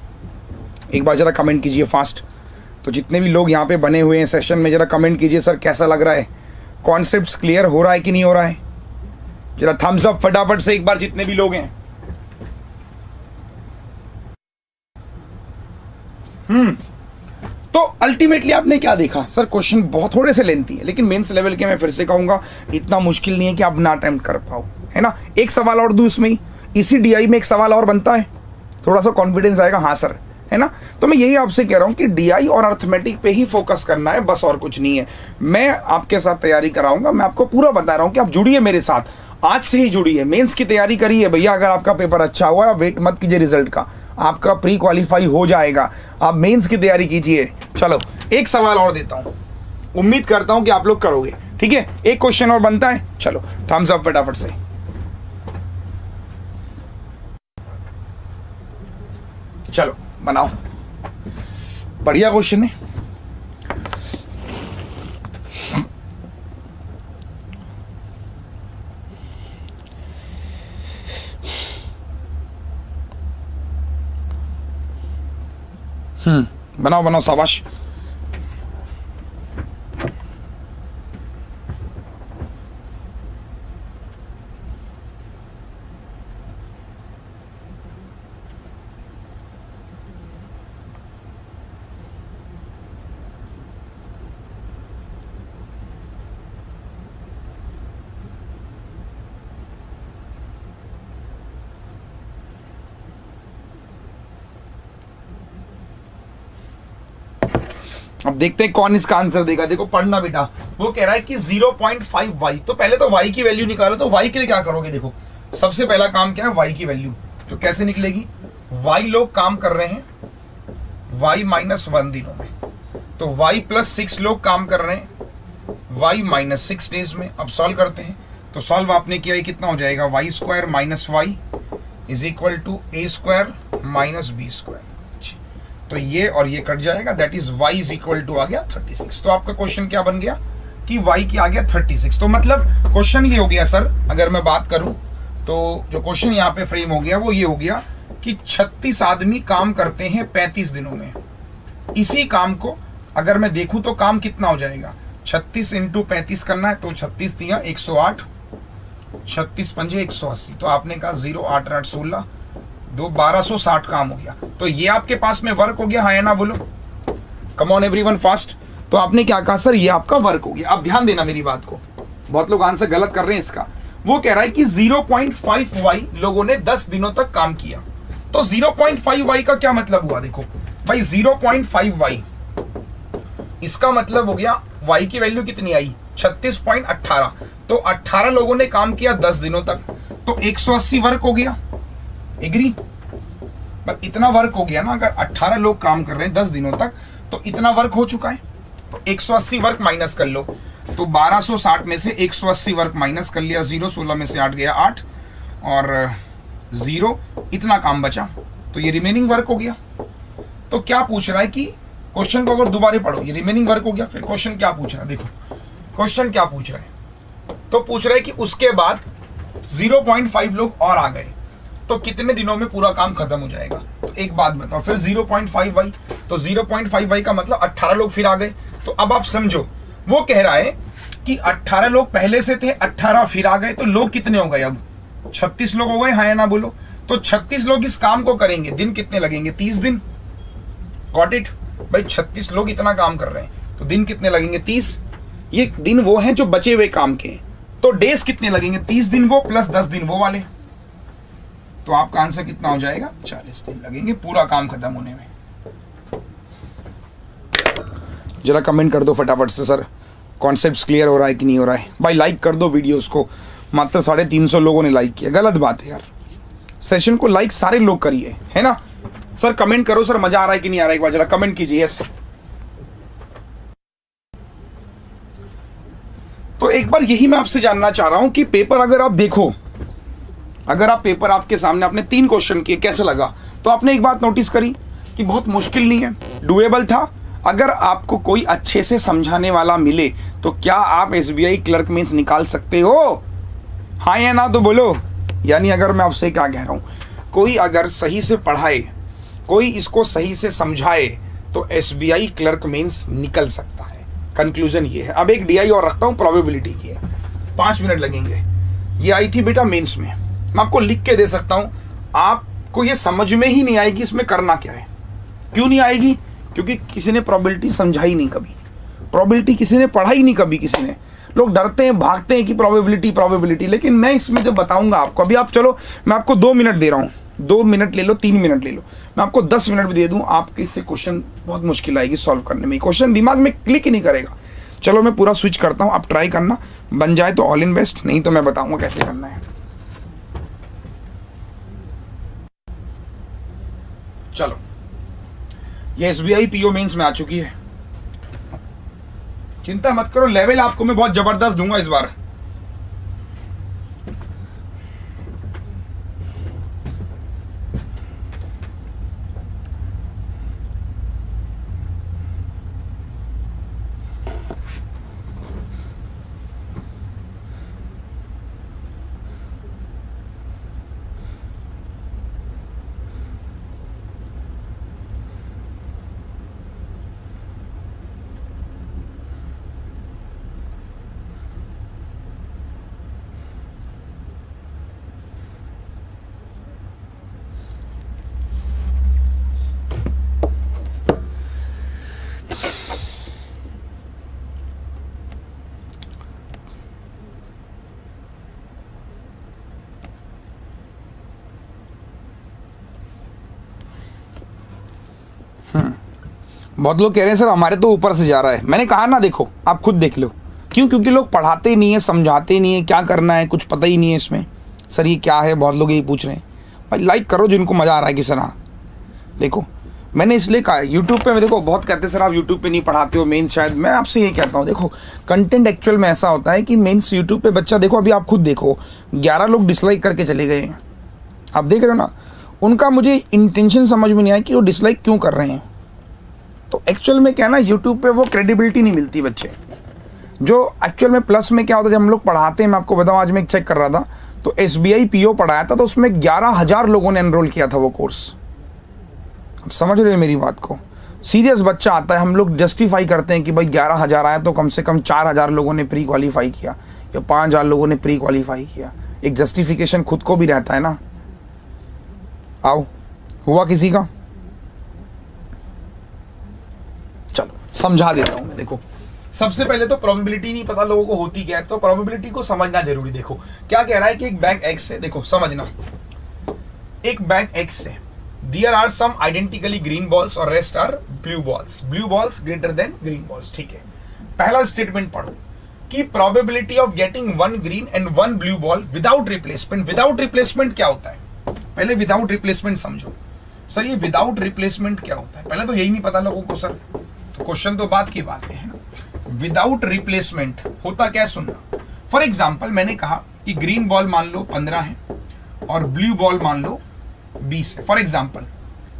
एक बार जरा कमेंट कीजिए फास्ट। तो जितने भी लोग यहाँ पे बने हुए हैं सेशन में, जरा कमेंट कीजिए सर कैसा लग रहा है, कॉन्सेप्ट्स क्लियर हो रहा है कि नहीं हो रहा है। जरा थम्स अप फटाफट से एक बार जितने भी लोग हैं। तो अल्टीमेटली आपने क्या देखा सर, क्वेश्चन बहुत थोड़े से लेंथी है, लेकिन मेंस लेवल के मैं फिर से कहूंगा इतना मुश्किल नहीं है कि आप ना अटेम्प्ट कर पाओ, है ना। एक सवाल और दूँ इसमें ही, इसी डीआई में एक सवाल और बनता है, थोड़ा सा कॉन्फिडेंस आएगा, हाँ सर, है ना। तो मैं यही आपसे कह रहा हूँ कि डीआई और अर्थमेटिक पे ही फोकस करना है, बस और कुछ नहीं है। मैं आपके साथ तैयारी कराऊंगा, मैं आपको पूरा बता रहा हूँ कि आप जुड़िए मेरे साथ, आज से ही जुड़िए, मेंस की तैयारी करिए भैया। अगर आपका पेपर अच्छा हुआ है वेट मत कीजिए रिजल्ट का, आपका प्री क्वालिफाई हो जाएगा, आप मेंस की तैयारी कीजिए। चलो एक सवाल और देता हूँ, उम्मीद करता हूँ कि आप लोग करोगे, ठीक है। एक क्वेश्चन और बनता है, चलो थम्स अप फटाफट से। चलो बनाओ, बढ़िया क्वेश्चन है। बनाओ बनाओ, शाबाश। अब देखते हैं कौन इसका आंसर देगा। देखो पढ़ना बेटा, वो कह रहा है कि 0.5y, तो पहले तो y की वैल्यू निकालो। तो y के लिए क्या करोगे, देखो सबसे पहला काम क्या है, y की वैल्यू। तो कैसे निकलेगी, y लोग काम कर रहे हैं y -1 दिनों में, तो y +6 लोग काम कर रहे हैं y -6 डेज में। अब सॉल्व करते हैं, तो सॉल्व आपने किया, ये कितना हो जाएगा, y² - y = a² - b²। तो ये और ये कट जाएगा, दैट इज y = आ गया 36। तो आपका क्वेश्चन क्या बन गया कि y की आ गया 36। तो मतलब क्वेश्चन ये हो गया सर, अगर मैं बात करूं तो जो क्वेश्चन यहाँ पे फ्रेम हो गया वो ये हो गया कि 36 आदमी काम करते हैं 35 दिनों में। इसी काम को अगर मैं देखूं तो काम कितना हो जाएगा, 36 × 35 करना है, तो 36 × 108, 36 × 5 180। तो आपने कहा 0 8 8 16 2 1260 काम हो गया। तो ये आपके पास में वर्क हो गया, हाँ या ना बोलो, कम ऑन एवरीवन फास्ट। तो आपने क्या कहा सर, ये आपका वर्क हो गया। अब ध्यान देना मेरी बात को, बहुत लोग आंसर गलत कर रहे हैं इसका। वो कह रहा है कि 0.5y लोगों ने 10 दिनों तक काम किया। तो 0.5y का क्या मतलब हुआ, देखो भाई 0.5y, इसका मतलब हो गया y की वैल्यू कितनी आई 36.18। तो 18 लोगों ने काम किया 10 दिनों तक, तो 180 वर्क हो गया। एग्री, बस इतना वर्क हो गया ना, अगर 18 लोग काम कर रहे हैं 10 दिनों तक तो इतना वर्क हो चुका है। तो 180 वर्क माइनस कर लो, तो 1260 में से 180 वर्क माइनस कर लिया, 0 16 में से 8 गया 8 और 0, इतना काम बचा, तो ये रिमेनिंग वर्क हो गया। तो क्या पूछ रहा है कि क्वेश्चन को अगर दोबारा पढ़ो, ये रिमेनिंग वर्क हो गया। फिर क्वेश्चन क्या पूछ रहा है, देखो क्वेश्चन क्या पूछ रहा है, तो पूछ रहा है कि उसके बाद 0.5 लोग और आ गए तो कितने दिनों में पूरा काम खत्म हो जाएगा। तो एक बात बताओ, फिर 0.5y, तो 0.5y का मतलब 18 लोग फिर आ गए। तो अब आप समझो, वो कह रहा है कि 18 लोग पहले से थे, 18 फिर आ गए, तो लोग कितने हो गए, अब 36 लोग हो गए, हाँ या ना बोलो। तो 36 लोग इस काम को करेंगे, दिन कितने लगेंगे, 30 दिन। गॉट इट भाई, 36 लोग इतना काम कर रहे हैं तो दिन कितने लगेंगे, 30। ये दिन वो हैं जो बचे हुए काम के हैं, तो डेज कितने लगेंगे, 30 दिन वो प्लस 10 दिन वो वाले। तो आपका आंसर कितना हो जाएगा, 40 दिन लगेंगे पूरा काम खत्म होने में। जरा कमेंट कर दो फटाफट से सर, कॉन्सेप्ट्स क्लियर हो रहा है कि नहीं हो रहा है। भाई लाइक कर दो वीडियोस को, मात्र 350 लोगों ने लाइक किया, गलत बात है यार। सेशन को लाइक सारे लोग करिए, है ना। सर कमेंट करो सर, मजा आ रहा है कि नहीं आ रहा है, एक बार जरा कमेंट कीजिए यस। तो एक बार यही मैं आपसे जानना चाह रहा हूं कि पेपर अगर आप देखो, अगर आप पेपर आपके सामने आपने 3 क्वेश्चन किए, कैसे लगा। तो आपने एक बात नोटिस करी कि बहुत मुश्किल नहीं है, डुएबल था। अगर आपको कोई अच्छे से समझाने वाला मिले तो क्या आप SBI क्लर्क मेंस निकाल सकते हो, हाँ या ना, तो बोलो। यानी अगर मैं आपसे क्या कह रहा हूँ, कोई अगर सही से पढ़ाए, कोई इसको सही से समझाए तो SBI क्लर्क मेंस निकल सकता है। कंक्लूजन ये है। अब एक DI और रखता हूँ, प्रोबेबिलिटी की है, 5 मिनट लगेंगे। ये आई थी बेटा मेंस में, मैं आपको लिख के दे सकता हूं, आपको ये समझ में ही नहीं आएगी इसमें करना क्या है। क्यों नहीं आएगी? क्योंकि किसी ने प्रोबेबिलिटी समझाई नहीं कभी, प्रोबेबिलिटी किसी ने पढ़ाई नहीं कभी किसी ने। लोग डरते हैं, भागते हैं कि प्रोबेबिलिटी, लेकिन मैं इसमें जब बताऊंगा आपको, अभी आप चलो मैं आपको 2 मिनट दे रहा हूँ, 2 मिनट ले लो, 3 मिनट ले लो, मैं आपको 10 मिनट भी दे दूं, आपके इससे क्वेश्चन बहुत मुश्किल आएगी सॉल्व करने में, क्वेश्चन दिमाग में क्लिक ही नहीं करेगा। चलो मैं पूरा स्विच करता हूं, आप ट्राई करना, बन जाए तो ऑल इन बेस्ट, नहीं तो मैं बताऊंगा कैसे करना है। चलो, ये SBI PO मेंस में आ चुकी है, चिंता मत करो, लेवल आपको मैं बहुत जबरदस्त दूंगा इस बार। बहुत लोग कह रहे हैं सर हमारे तो ऊपर से जा रहा है, मैंने कहा ना, देखो आप खुद देख लो। क्यों? क्योंकि लोग पढ़ाते ही नहीं है, समझाते ही नहीं है, क्या करना है कुछ पता ही नहीं है इसमें। सर ये क्या है, बहुत लोग यही पूछ रहे हैं। भाई लाइक करो जिनको मज़ा आ रहा है कि सर हाँ देखो, मैंने इसलिए कहा यूट्यूब पे, मैं देखो बहुत कहते हैं सर आप यूट्यूब पे नहीं पढ़ाते हो मेंस, शायद मैं आपसे ये कहता हूँ, देखो कंटेंट एक्चुअल में ऐसा होता है कि मेंस यूट्यूब पे बच्चा, देखो अभी आप खुद देखो 11 लोग डिसलाइक करके चले गए हैं, आप देख रहे हो ना, उनका मुझे इंटेंशन समझ में नहीं आया कि वो डिसलाइक क्यों कर रहे हैं। तो एक्चुअल में क्या है ना, यूट्यूब पे वो क्रेडिबिलिटी नहीं मिलती बच्चे, जो एक्चुअल में प्लस में क्या होता है जब हम लोग पढ़ाते हैं, मैं आपको बताऊं, आज मैं एक चेक कर रहा था तो SBI PO पढ़ाया था, तो उसमें 11,000 लोगों ने एनरोल किया था वो कोर्स। अब समझ रहे हो मेरी बात को, सीरियस बच्चा आता है, हम लोग जस्टिफाई करते हैं कि भाई 11,000 आया तो कम से कम 4,000 लोगों ने प्री क्वालिफाई किया या 5,000 लोगों ने प्री क्वालिफाई किया, एक जस्टिफिकेशन खुद को भी रहता है ना। आओ, हुआ किसी का? चलो समझा देता हूं मैं। देखो सबसे पहले तो प्रोबेबिलिटी नहीं पता लोगों को होती क्या है, तो प्रोबेबिलिटी को समझना जरूरी। देखो क्या कह रहा है कि एक बैग X है, देखो समझना, एक बैग X है, there are some identically green balls और rest are blue balls greater than green balls. ठीक है, पहला स्टेटमेंट पढ़ो कि probability of getting 1 green and 1 blue ball without replacement. Without replacement क्या होता है, पहले विदाउट रिप्लेसमेंट समझो। सर ये विदाउट रिप्लेसमेंट क्या होता है, पहले तो यही नहीं पता लोगों को सर, तो क्वेश्चन तो बात की बात है ना। विदाउट रिप्लेसमेंट होता क्या है सुनना। फॉर एग्जाम्पल मैंने कहा कि ग्रीन बॉल मान लो 15 है और ब्लू बॉल मान लो 20 है। For example,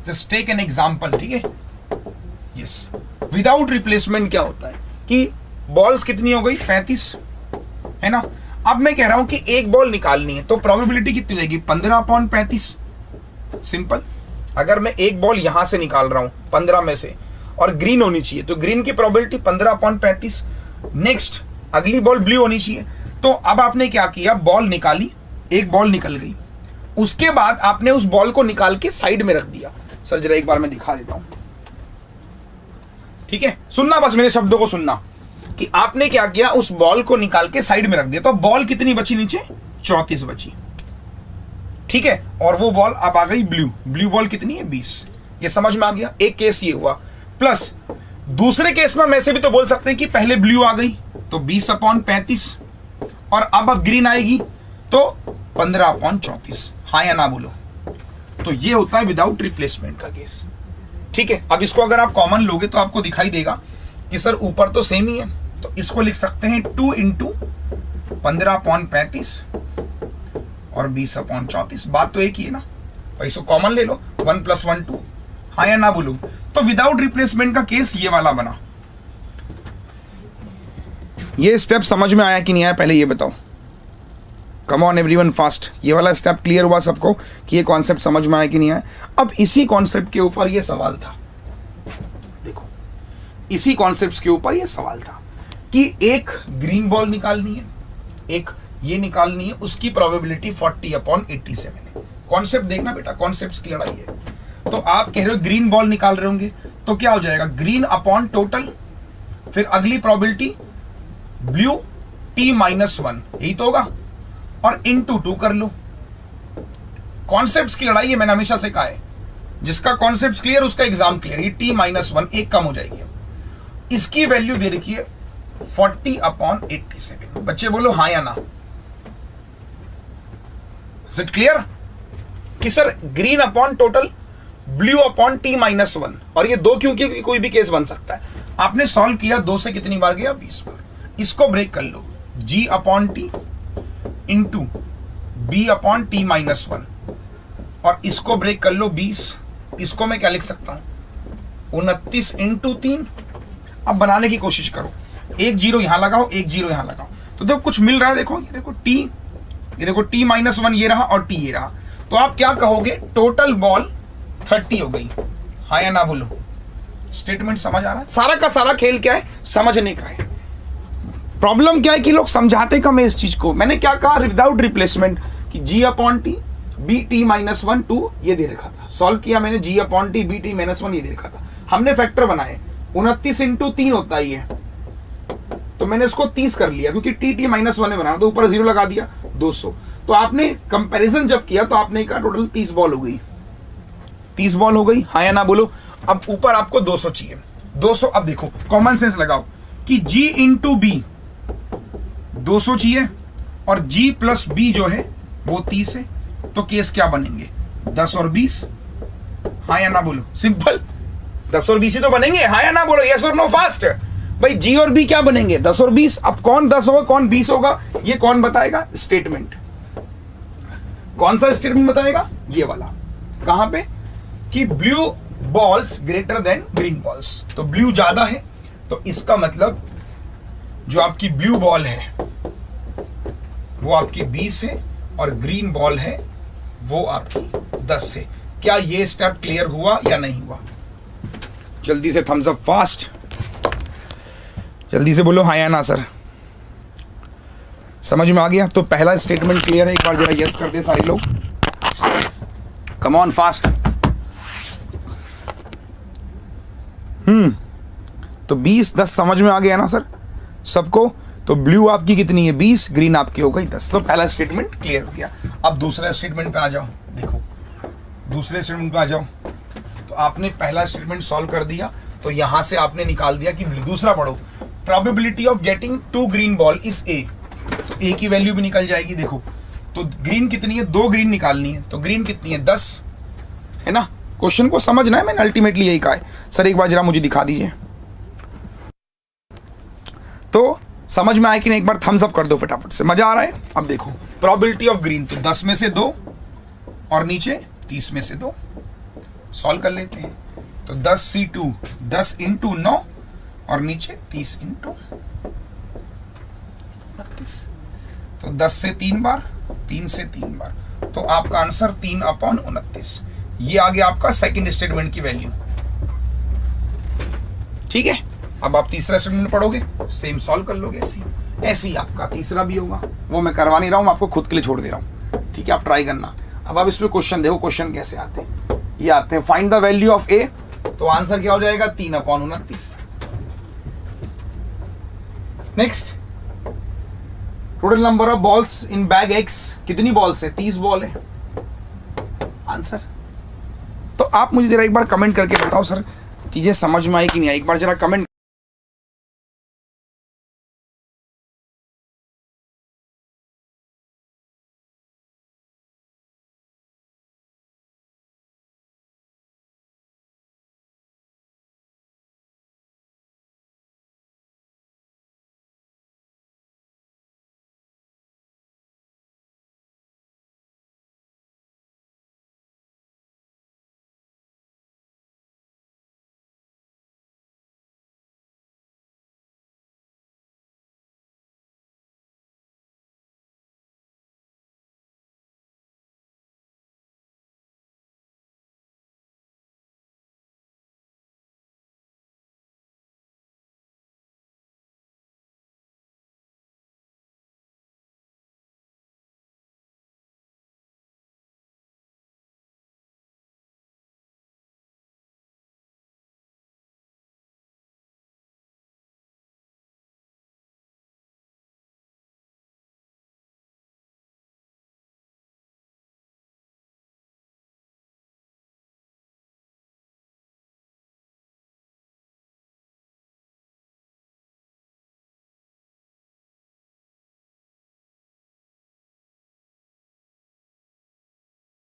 just take an example, ठीक है। यस, विदाउट रिप्लेसमेंट क्या होता है कि बॉल्स कितनी हो गई, 35 है ना। अब मैं कह रहा हूं कि एक बॉल निकालनी है, तो प्रोबेबिलिटी कितनी हो जाएगी, 15/35। सिंपल। अगर मैं एक बॉल यहां से निकाल रहा हूं 15 में से और ग्रीन होनी चाहिए, तो ग्रीन की प्रोबेबिलिटी 15/35। नेक्स्ट अगली बॉल ब्लू होनी चाहिए, तो अब आपने क्या किया, बॉल निकाली, एक बॉल निकल गई, उसके बाद आपने उस बॉल को निकाल के साइड में रख दिया। सर जरा एक बार मैं दिखा देता हूं, ठीक है, सुनना बस मेरे शब्दों को सुनना, कि आपने क्या किया, उस बॉल को निकाल के साइड में रख दिया, तो बॉल कितनी बची नीचे, 34 बची, ठीक है। और वो बॉल अब आ गई ब्लू बॉल कितनी है, 20। ये समझ में आ गया, एक केस ये हुआ। प्लस दूसरे केस में वैसे भी तो बोल सकते हैं कि पहले ब्लू आ गई तो 20/35 और अब ग्रीन आएगी तो 15/34। हाँ या ना बोलो। तो ये होता है विदाउट रिप्लेसमेंट का केस, ठीक है। अब इसको अगर आप कॉमन लोगे तो आपको दिखाई देगा कि सर ऊपर तो सेम ही है, तो इसको लिख सकते हैं 2 × 15/35 और 20/34। बात तो एक ही है ना भाई, इसको कॉमन ले लो, 1 + 1 2। हाँ या ना बोलूं। तो विदाउट रिप्लेसमेंट का केस ये वाला बना। ये स्टेप समझ में आया कि नहीं आया, पहले ये बताओ। Come on everyone fast. ये वाला स्टेप क्लियर हुआ सबको कि ये कॉन्सेप्ट समझ में आया कि नहीं आया। अब इसी कॉन्सेप्ट के ऊपर ये सवाल था, देखो इसी कॉन्सेप्ट के ऊपर ये सवाल था कि एक ग्रीन बॉल निकालनी है, एक ये निकालनी है, उसकी प्रोबेबिलिटी 40/87 है। कॉन्सेप्ट देखना बेटा, कॉन्सेप्ट की लड़ाई है। तो आप कह रहे हो ग्रीन बॉल निकाल रहे होंगे, तो क्या हो जाएगा, ग्रीन अपॉन टोटल, फिर अगली प्रोबेबिलिटी ब्लू T-1, यही तो होगा, और इंटू 2 कर लो। कॉन्सेप्ट्स की लड़ाई है, मैंने हमेशा से कहा है, जिसका कॉन्सेप्ट क्लियर उसका एग्जाम क्लियर। ये T-1 एक कम हो जाएगी। इसकी वैल्यू दे रखी है 40/87। बच्चे बोलो हाँ या ना। इज इट क्लियर कि sir green upon total, blue upon T-1, और ये 2 क्योंकि कोई भी केस बन सकता है। आपने सॉल्व किया, 2 से कितनी बार गया, 20 बार। इसको ब्रेक कर लो, G/T इंटू B/T-1, और इसको ब्रेक कर लो 20। इसको मैं क्या लिख सकता हूं, 29 इंटू 3। अब बनाने की कोशिश करो, एक जीरो यहां लगाओ, एक जीरो यहां लगाओ, तो देखो कुछ मिल रहा है। देखो ये देखो T, ये देखो T-1 ये रहा और T ये रहा। तो आप क्या कहोगे, टोटल बॉल 30 हो गई। हाँ या ना बोलो। स्टेटमेंट समझ आ रहा है? सारा का सारा खेल क्या है, समझने का है। प्रॉब्लम क्या है कि लोग समझाते कम है इस चीज को। मैंने क्या कहा, विदाउट रिप्लेसमेंट, कि G/T B/T-1 2 ये दे रखा था। सॉल्व किया मैंने, G/T B/T-1 ये दे रखा था। हमने फैक्टर बनाए, 29 इंटू 3 होता ही है, तो मैंने इसको 30 कर लिया, क्योंकि T-1 में बनाना, तो ऊपर 0 लगा दिया, 200। तो आपने कंपैरिजन जब किया तो आपने कहा टोटल 30 बॉल हो गई। 30 बॉल हो गई, हाँ या ना बोलो। अब ऊपर आपको 200 चाहिए, 200। अब देखो कॉमन सेंस लगाओ कि G इंटू B 200 चाहिए, और G प्लस B जो है वो 30 है। तो केस क्या बनेंगे, 10 और 20। हाँ या ना बोलो, सिंपल। 10 और 20 ही तो बनेंगे, हाँ या ना बोलो, यस और नो फास्ट। भाई G और B क्या बनेंगे, 10 और 20। अब कौन 10 होगा कौन 20 होगा, ये कौन बताएगा, स्टेटमेंट। कौन सा स्टेटमेंट बताएगा, ये वाला। कहां पे, कि blue balls greater than green balls. तो ब्लू ज्यादा है, तो इसका मतलब जो आपकी ब्लू बॉल है वो आपकी 20 है, और ग्रीन बॉल है वो आपकी 10 है। क्या ये स्टेप क्लियर हुआ या नहीं हुआ? जल्दी से थम्स अप, फास्ट, जल्दी से बोलो हाँ या ना सर। समझ में आ गया? तो पहला स्टेटमेंट क्लियर है, एक बार जरा यस कर दे सारे लोग। Come on fast. तो 20 10 समझ में आ गया ना सर सबको? तो ब्लू आपकी कितनी है, 20, ग्रीन आपकी हो गई 10। तो पहला स्टेटमेंट क्लियर हो गया। अब दूसरा स्टेटमेंट पे आ जाओ। देखो दूसरे स्टेटमेंट पे आ जाओ। तो आपने पहला स्टेटमेंट सॉल्व कर दिया, तो यहां से आपने निकाल दिया कि दूसरा पढ़ो, probability of getting 2 green ball is A। तो A की वैल्यू भी निकल जाएगी। देखो तो ग्रीन कितनी है, 2 ग्रीन निकालनी है, तो ग्रीन कितनी है, 10 है ना। क्वेश्चन को समझना है, मैंने अल्टीमेटली यही कहा है। सर एक बार जरा मुझे दिखा दीजिए। तो समझ में आया कि नहीं, एक बार थम्स अप कर दो फटाफट से, मजा आ रहा है। अब देखो प्रोबेबिलिटी ऑफ ग्रीन, तो 10 में से 2 और नीचे 30 में से 2। सॉल्व कर लेते हैं। तो 10C2 10 इंटू 9 और नीचे 30 इंटू 32। तो 10 से 3 बार, 3 से 3 बार, तो आपका आंसर 3/29। ये आ गया आपका सेकंड स्टेटमेंट की वैल्यू। ठीक है, अब आप तीसरा स्टेटमेंट पढ़ोगे, सेम सॉल्व कर लोगे। ऐसी आपका तीसरा भी होगा, वो मैं करवा नहीं रहा हूं, आपको खुद के लिए छोड़ दे रहा हूं। ठीक है, आप ट्राई करना। अब आप इसमें क्वेश्चन देखो, क्वेश्चन कैसे आते हैं। ये आते हैं find the value of A, तो आंसर क्या हो जाएगा, 3/29। Next, total number of balls in bag X, कितनी बॉल्स है, 30 बॉल है। आंसर तो आप मुझे जरा एक बार कमेंट करके बताओ सर चीजें समझ में आई कि नहीं आई। एक बार जरा कमेंट